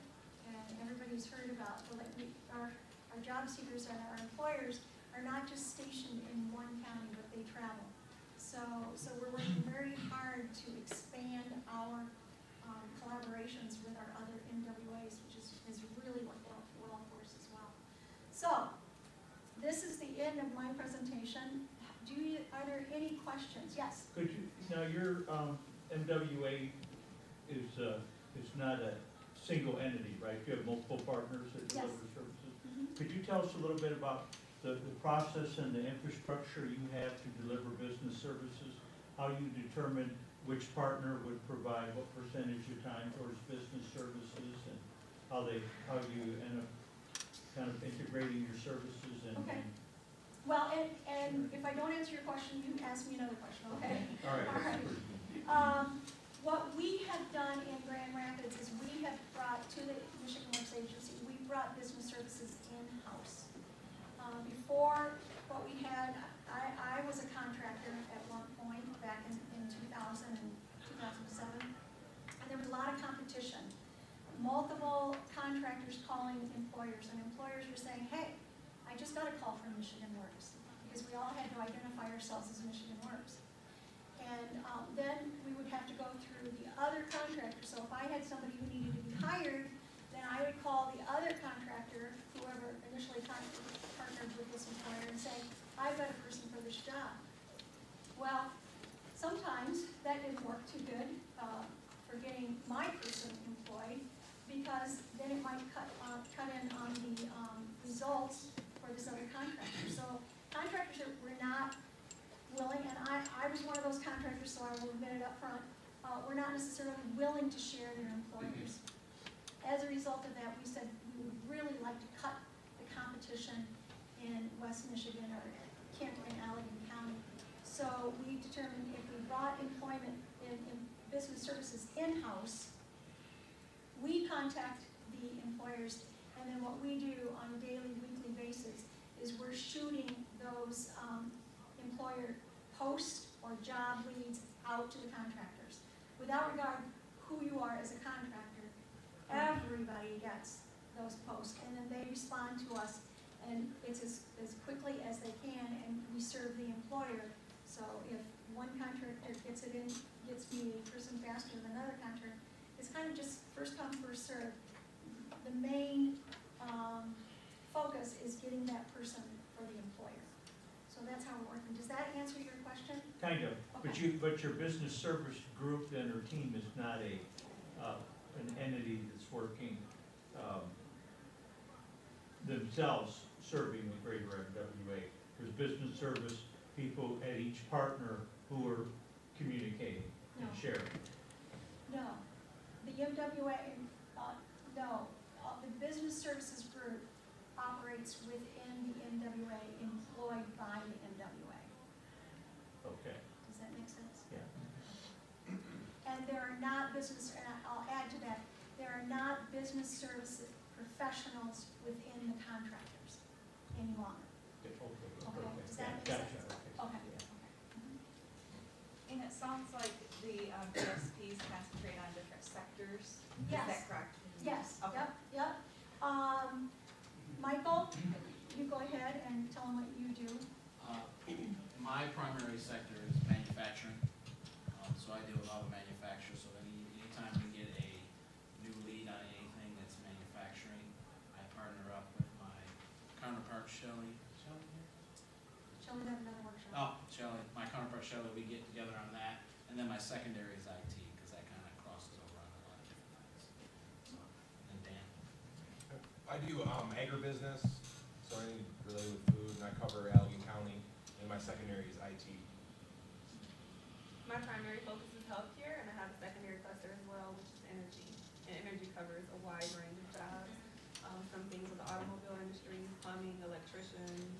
[SPEAKER 2] And everybody's heard about our job seekers and our employers are not just stationed in one county, but they travel. So we're working very hard to expand our collaborations with our other MWAs, which has really worked out well for us as well. So this is the end of my presentation. Are there any questions? Yes?
[SPEAKER 8] Could you, now your MWA is not a single entity, right? You have multiple partners that
[SPEAKER 2] Yes.
[SPEAKER 8] deliver services.
[SPEAKER 2] Mhm.
[SPEAKER 8] Could you tell us a little bit about the process and the infrastructure you have to deliver business services? How you determine which partner would provide what percentage of time towards business services, and how you end up kind of integrating your services and.
[SPEAKER 2] Okay. Well, and if I don't answer your question, you ask me another question, okay?
[SPEAKER 8] All right.
[SPEAKER 2] All right. What we have done in Grand Rapids is we have brought to the Michigan Works Agency, we brought business services in-house. Before, what we had, I was a contractor at one point back in 2000 and 2007, and there was a lot of competition. Multiple contractors calling employers, and employers were saying, hey, I just got a call from Michigan Works, because we all had to identify ourselves as Michigan Works. And then we would have to go through the other contractor. So if I had somebody who needed to be hired, then I would call the other contractor, whoever initially partnered with this employer, and say, I've got a person for this job. Well, sometimes that didn't work too good for getting my person employed, because then it might cut in on the results for this other contractor. So contractors were not willing, and I was one of those contractors, so I will admit it up front, were not necessarily willing to share their employers. As a result of that, we said we would really like to cut the competition in West Michigan, or Kent and Allegan County. So we determined if we brought employment in business services in-house, we contact the employers, and then what we do on a daily, weekly basis is we're shooting those employer posts or job leads out to the contractors. Without regard who you are as a contractor, everybody gets those posts, and then they respond to us, and it's as quickly as they can, and we serve the employer. So if one contractor gets me a person faster than another contractor, it's kind of just first come, first serve. The main focus is getting that person for the employer. So that's how we're working. Does that answer your question?
[SPEAKER 8] Kind of,
[SPEAKER 2] Okay.
[SPEAKER 8] but your business service group and or team is not an entity that's working themselves serving the greater MWA. There's business service people at each partner who are communicating and
[SPEAKER 2] No.
[SPEAKER 8] sharing.
[SPEAKER 2] No. The MWA, no. The business services group operates within the MWA, employed by the MWA.
[SPEAKER 8] Okay,
[SPEAKER 2] Does that make sense?
[SPEAKER 8] yeah.
[SPEAKER 2] And there are not and I'll add to that, there are not business services professionals within the contractors any longer.
[SPEAKER 8] Okay,
[SPEAKER 2] Does that make
[SPEAKER 8] gotcha,
[SPEAKER 2] sense?
[SPEAKER 8] okay.
[SPEAKER 5] And it sounds like the BSPs concentrate on different sectors.
[SPEAKER 2] Yes.
[SPEAKER 5] Is that correct?
[SPEAKER 2] Yes,
[SPEAKER 5] Okay.
[SPEAKER 2] yep. Michael, you go ahead and tell them what you do.
[SPEAKER 7] My primary sector is manufacturing, so I deal with all the manufacturers, so anytime we get a new lead on anything that's manufacturing, I partner up with my counterpart Shelley. Shelley here?
[SPEAKER 2] Shall we have another workshop?
[SPEAKER 7] Oh, Shelley, my counterpart Shelley, we get together on that, and then my secondary is IT, because that kind of crosses over on a lot of different things. So, and Dan?
[SPEAKER 4] I do agribusiness, so anything related with food, and I cover Allegan County, and my secondary is IT.
[SPEAKER 5] My primary focus is healthcare, and I have a secondary cluster as well, which is energy. And energy covers a wide range of jobs, from things with the automobile industry, plumbing, electricians,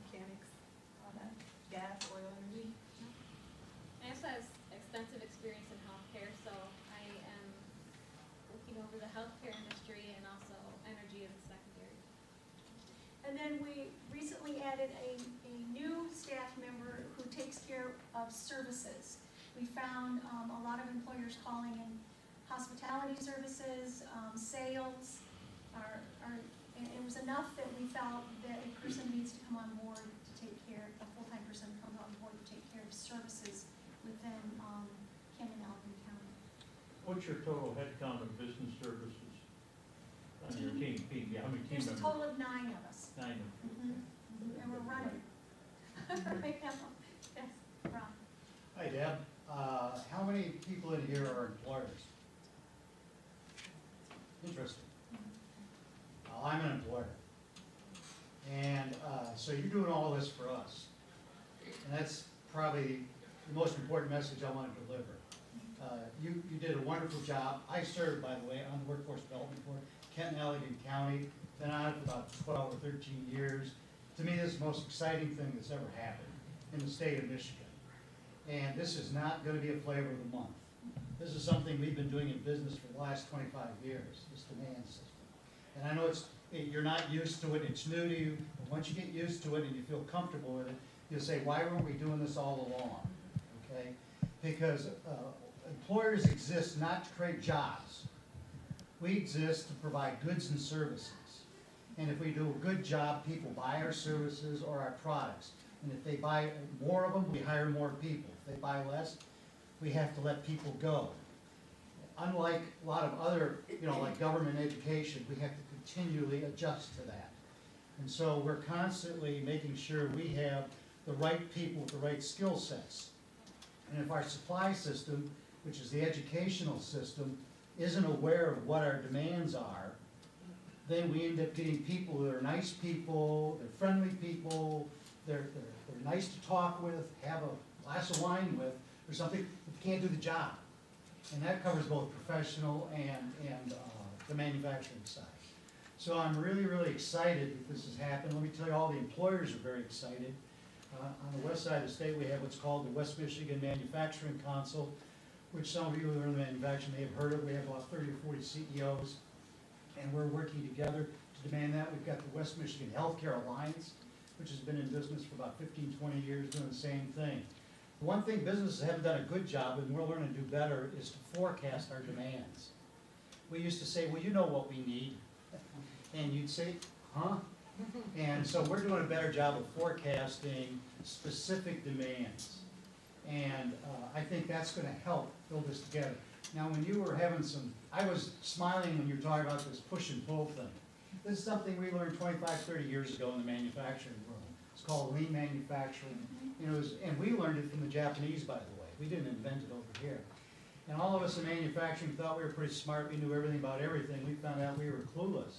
[SPEAKER 5] mechanics, all that, gas, oil, energy.
[SPEAKER 6] I also have extensive experience in healthcare, so I am looking over the healthcare industry and also energy as a secondary.
[SPEAKER 2] And then we recently added a new staff member who takes care of services. We found a lot of employers calling in hospitality services, sales, and it was enough that we felt that a person needs to come on board to take care, a full-time person comes on board to take care of services within Ken and Allegan County.
[SPEAKER 8] What's your total headcount of business services on your team? Yeah, how many team
[SPEAKER 2] There's a
[SPEAKER 8] members?
[SPEAKER 2] total of 9 of us.
[SPEAKER 8] 9 of them.
[SPEAKER 2] And we're running. Right now. Yes, Ron.
[SPEAKER 9] Hi, Deb. How many people in here are employers? Interesting. I'm an employer. And so you're doing all this for us. And that's probably the most important message I want to deliver. You did a wonderful job. I served, by the way, on the Workforce Development Board, Kent and Allegan County. Been on it for about 12 or 13 years. To me, this is the most exciting thing that's ever happened in the state of Michigan. And this is not going to be a flavor of the month. This is something we've been doing in business for the last 25 years, this demand system. And I know you're not used to it, it's new to you, but once you get used to it and you feel comfortable with it, you'll say, why weren't we doing this all along? Okay? Because employers exist not to create jobs. We exist to provide goods and services. And if we do a good job, people buy our services or our products. And if they buy more of them, we hire more people. If they buy less, we have to let people go. Unlike a lot of other, like government education, we have to continually adjust to that. And so we're constantly making sure we have the right people with the right skill sets. And if our supply system, which is the educational system, isn't aware of what our demands are, then we end up getting people that are nice people, they're friendly people, they're nice to talk with, have a glass of wine with, or something, but they can't do the job. And that covers both professional and the manufacturing side. So I'm really, really excited that this has happened. Let me tell you, all the employers are very excited. On the west side of the state, we have what's called the West Michigan Manufacturing Council, which some of you who are in the manufacturing may have heard of. We have about 30 or 40 CEOs, and we're working together to demand that. We've got the West Michigan Healthcare Alliance, which has been in business for about 15, 20 years doing the same thing. The one thing businesses haven't done a good job, and we're learning to do better, is to forecast our demands. We used to say, well, you know what we need. And you'd say, huh? And so we're doing a better job of forecasting specific demands. And I think that's going to help build this together. Now, when you were having I was smiling when you were talking about this push and pull thing. This is something we learned 25, 30 years ago in the manufacturing world. It's called lean manufacturing. And we learned it from the Japanese, by the way. We didn't invent it over here. And all of us in manufacturing thought we were pretty smart. We knew everything about everything. We found out we were clueless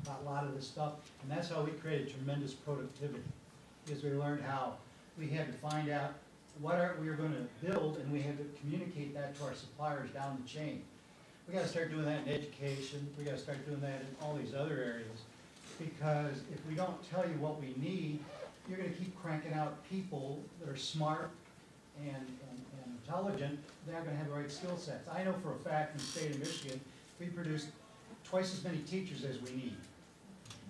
[SPEAKER 9] about a lot of this stuff. And that's how we created tremendous productivity, because we learned how we had to find out what we were going to build, and we had to communicate that to our suppliers down the chain. We got to start doing that in education. We got to start doing that in all these other areas, because if we don't tell you what we need, you're going to keep cranking out people that are smart and intelligent. They're not going to have the right skill sets. I know for a fact in the state of Michigan, we produce twice as many teachers as we need.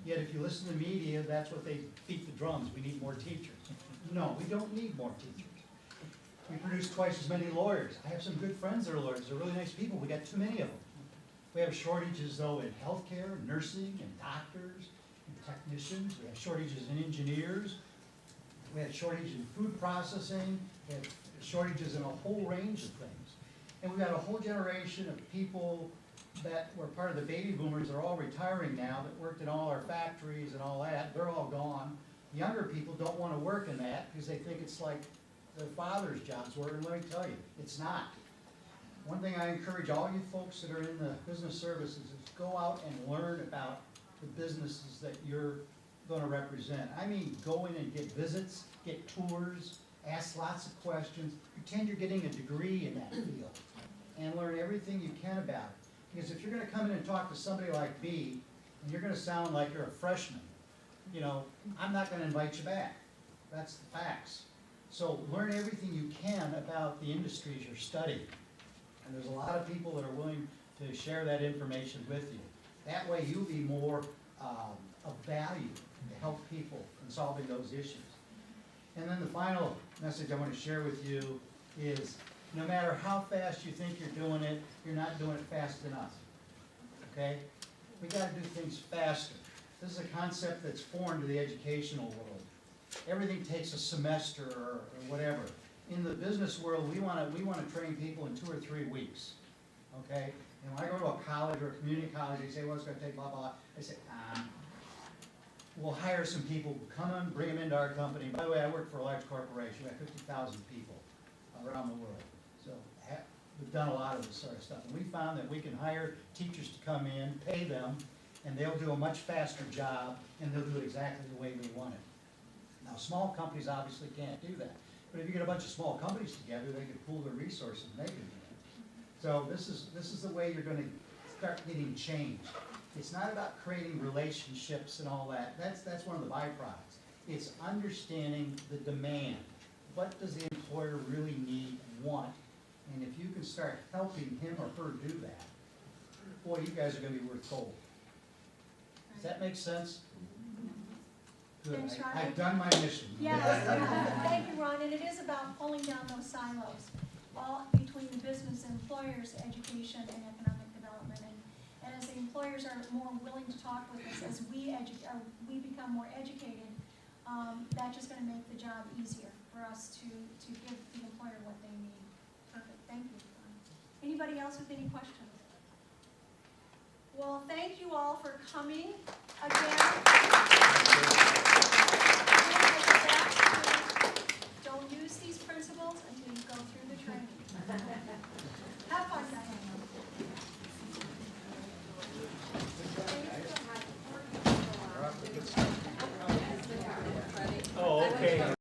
[SPEAKER 9] Yet if you listen to the media, that's what they beat the drums. We need more teachers. No, we don't need more teachers. We produce twice as many lawyers. I have some good friends that are lawyers. They're really nice people. We got too many of them. We have shortages, though, in healthcare, nursing, and doctors, and technicians. We have shortages in engineers. We had shortage in food processing, we had shortages in a whole range of things. And we've got a whole generation of people that were part of the baby boomers, they're all retiring now, that worked in all our factories and all that, they're all gone. Younger people don't wanna work in that because they think it's like their father's jobs were, and let me tell you, it's not. One thing I encourage all you folks that are in the business services is go out and learn about the businesses that you're gonna represent. I mean, go in and get visits, get tours, ask lots of questions, pretend you're getting a degree in that field, and learn everything you can about it. Because if you're gonna come in and talk to somebody like me, and you're gonna sound like you're a freshman, you know, I'm not gonna invite you back. That's the facts. So learn everything you can about the industries you're studying. And there's a lot of people that are willing to share that information with you. That way you'll be more of value to help people in solving those issues. And then the final message I want to share with you is no matter how fast you think you're doing it, you're not doing it fast enough. Okay? We got to do things faster. This is a concept that's foreign to the educational world. Everything takes a semester or whatever. In the business world, we want to train people in 2 or 3 weeks. Okay? And when I go to a college or a community college, they say, well, it's going to take blah, blah. I say, we'll hire some people, come in, bring them into our company. By the way, I work for a large corporation. We have 50,000 people around the world. So we've done a lot of this sort of stuff. And we found that we can hire teachers to come in, pay them, and they'll do a much faster job, and they'll do it exactly the way we want it. Now, small companies obviously can't do that. But if you get a bunch of small companies together, they can pool their resources and they can do it. So this is the way you're going to start getting change. It's not about creating relationships and all that. That's one of the byproducts. It's understanding the demand. What does the employer really need and want? And if you can start helping him or her do that, boy, you guys are going to be worth gold. Does that make sense? Good.
[SPEAKER 2] Thanks, Ron.
[SPEAKER 9] I've done my mission.
[SPEAKER 2] Yes, thank you, Ron, and it is about pulling down those silos, all between the business, employers, education, and economic development. And as the employers are more willing to talk with us, as we become more educated, that's just gonna make the job easier for us to give the employer what they need. Perfect, thank you, Ron. Anybody else with any questions? Well, thank you all for coming again.